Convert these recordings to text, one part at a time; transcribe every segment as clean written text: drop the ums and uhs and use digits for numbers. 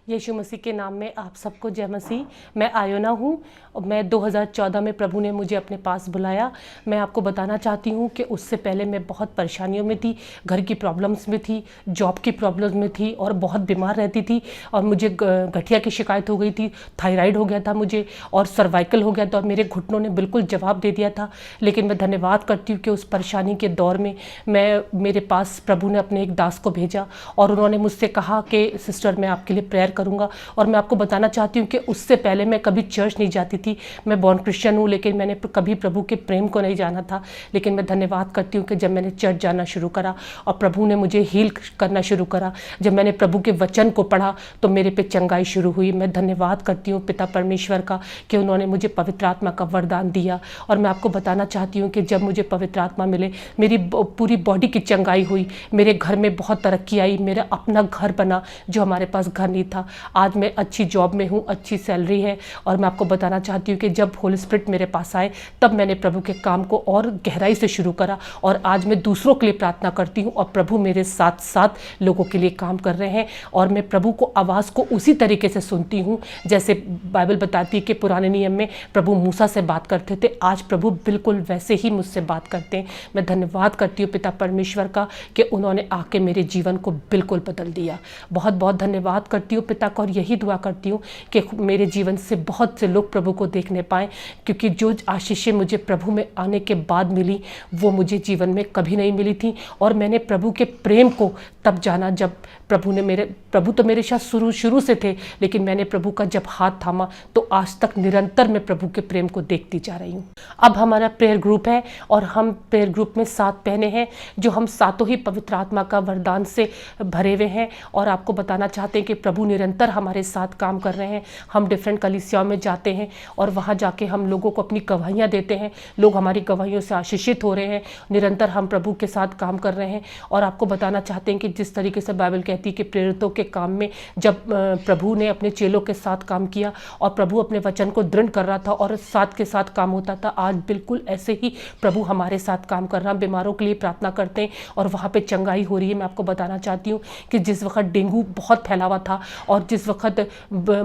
यीशु मसीह के नाम में आप सबको जय मसीह। मैं आयोना हूँ। मैं 2014 में प्रभु ने मुझे अपने पास बुलाया। मैं आपको बताना चाहती हूँ कि उससे पहले मैं बहुत परेशानियों में थी, घर की प्रॉब्लम्स में थी, जॉब की प्रॉब्लम्स में थी और बहुत बीमार रहती थी। और मुझे गठिया की शिकायत हो गई थी, थायराइड हो गया था मुझे और सर्वाइकल हो गया था और मेरे घुटनों ने बिल्कुल जवाब दे दिया था। लेकिन मैं धन्यवाद करती हूँ कि उस परेशानी के दौर में मेरे पास प्रभु ने अपने एक दास को भेजा और उन्होंने मुझसे कहा कि सिस्टर मैं आपके लिए प्रेयर करूंगा। और मैं आपको बताना चाहती हूँ कि उससे पहले मैं कभी चर्च नहीं जाती थी। मैं बॉर्न क्रिश्चियन हूँ, लेकिन मैंने कभी प्रभु के प्रेम को नहीं जाना था। लेकिन मैं धन्यवाद करती हूँ कि जब मैंने चर्च जाना शुरू करा और प्रभु ने मुझे हील करना शुरू करा, जब मैंने प्रभु के वचन को पढ़ा तो मेरे पे चंगाई शुरू हुई। मैं धन्यवाद करती हूँ पिता परमेश्वर का कि उन्होंने मुझे पवित्र आत्मा का वरदान दिया। और मैं आपको बताना चाहती हूँ कि जब मुझे पवित्र आत्मा मिले, मेरी पूरी बॉडी की चंगाई हुई, मेरे घर में बहुत तरक्की आई, मेरा अपना घर बना जो हमारे पास घर नहीं था। आज मैं अच्छी जॉब में हूँ, अच्छी सैलरी है। और मैं आपको बताना चाहती हूँ कि जब होली स्पिरिट मेरे पास आए तब मैंने प्रभु के काम को और गहराई से शुरू करा और आज मैं दूसरों के लिए प्रार्थना करती हूँ और प्रभु मेरे साथ साथ लोगों के लिए काम कर रहे हैं। और मैं प्रभु को आवाज़ को उसी तरीके से सुनती हूँ जैसे बाइबल बताती है कि पुराने नियम में प्रभु मूसा से बात करते थे, आज प्रभु बिल्कुल वैसे ही मुझसे बात करते हैं। मैं धन्यवाद करती हूँ पिता परमेश्वर का कि उन्होंने आके मेरे जीवन को बिल्कुल बदल दिया। बहुत बहुत धन्यवाद करती हूँ पिता का और यही दुआ करती हूँ कि मेरे जीवन से बहुत से लोग प्रभु को देखने पाएँ, क्योंकि जो आशीषें मुझे प्रभु में आने के बाद मिली वो मुझे जीवन में कभी नहीं मिली थी। और मैंने प्रभु के प्रेम को तब जाना जब प्रभु तो मेरे साथ शुरू से थे, लेकिन मैंने प्रभु का जब हाथ थामा तो आज तक निरंतर मैं प्रभु के प्रेम को देखती जा रही हूँ। अब हमारा प्रेयर ग्रुप है और हम प्रेयर ग्रुप में 7 बहनें हैं जो हम सातों ही पवित्र आत्मा का वरदान से भरे हुए हैं। और आपको बताना चाहते हैं कि प्रभु निरंतर हमारे साथ काम कर रहे हैं। हम डिफरेंट कलीसियाओं में जाते हैं और वहाँ जाके हम लोगों को अपनी गवाहियाँ देते हैं। लोग हमारी गवाहियों से आशीषित हो रहे हैं। निरंतर हम प्रभु के साथ काम कर रहे हैं। और आपको बताना चाहते हैं कि जिस तरीके से बाइबल कहती है कि प्रेरितों के काम में जब प्रभु ने अपने चेलों के साथ काम किया और प्रभु अपने वचन को दृढ़ कर रहा था और साथ के साथ काम होता था, आज बिल्कुल ऐसे ही प्रभु हमारे साथ काम कर रहा है। बीमारों के लिए प्रार्थना करते हैं और वहाँ पे चंगाई हो रही है। मैं आपको बताना चाहती हूँ कि जिस वक्त डेंगू बहुत फैला हुआ था और जिस वक्त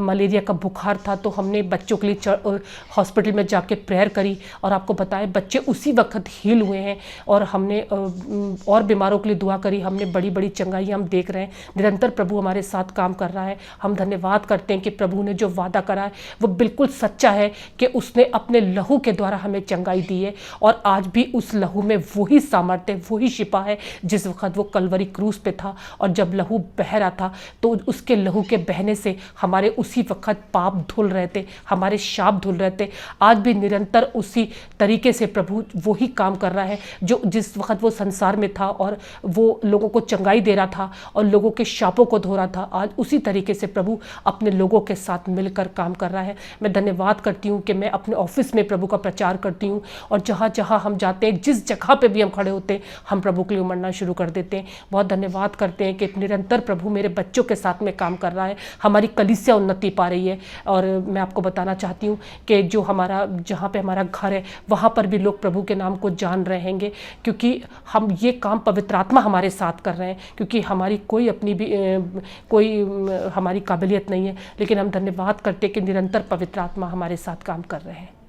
मलेरिया का बुखार था तो हमने बच्चों के लिए हॉस्पिटल में जाके प्रेयर करी और आपको बताएं बच्चे उसी वक्त हील हुए हैं। और हमने और बीमारों के लिए दुआ करी। हमने बड़ी बड़ी चंगाई हम देख रहे हैं। निरंतर प्रभु हमारे साथ काम कर रहा है। हम धन्यवाद करते हैं कि प्रभु ने जो वादा करा है वो बिल्कुल सच्चा है कि उसने अपने लहू के द्वारा हमें चंगाई दी है। और आज भी उस लहू में वही सामर्थ्य, वही शिपा है जिस वक्त वो कलवरी क्रूस पे था और जब लहू बह रहा था तो उसके लहू के बहने से हमारे उसी वक्त पाप धुल रहे थे, हमारे शाप धुल रहे थे। आज भी निरंतर उसी तरीके से प्रभु वही काम कर रहा है जो जिस वक्त वो संसार में था और वो लोगों को चंगाई दे रहा था और लोगों के शापों को धो रहा था। आज उसी तरीके से प्रभु अपने लोगों के साथ मिलकर काम कर रहा है। मैं धन्यवाद करती हूँ कि मैं अपने ऑफिस में प्रभु का प्रचार करती हूँ और जहाँ जहाँ हम जाते हैं, जिस जगह पे भी हम खड़े होते हैं, हम प्रभु के लिए उमड़ना शुरू कर देते हैं। बहुत धन्यवाद करते हैं कि निरंतर प्रभु मेरे बच्चों के साथ में काम कर रहा है। हमारी कलीसिया उन्नति पा रही है। और मैं आपको बताना चाहती हूँ कि जो हमारा जहाँ पे हमारा घर है वहाँ पर भी लोग प्रभु के नाम को जान रहे हैंगे, क्योंकि हम ये काम पवित्र आत्मा हमारे साथ कर रहे हैं। क्योंकि हमारी कोई अपनी भी कोई हमारी काबिलियत नहीं है, लेकिन हम धन्यवाद करते हैं कि निरंतर पवित्र आत्मा हमारे साथ काम कर रहे हैं।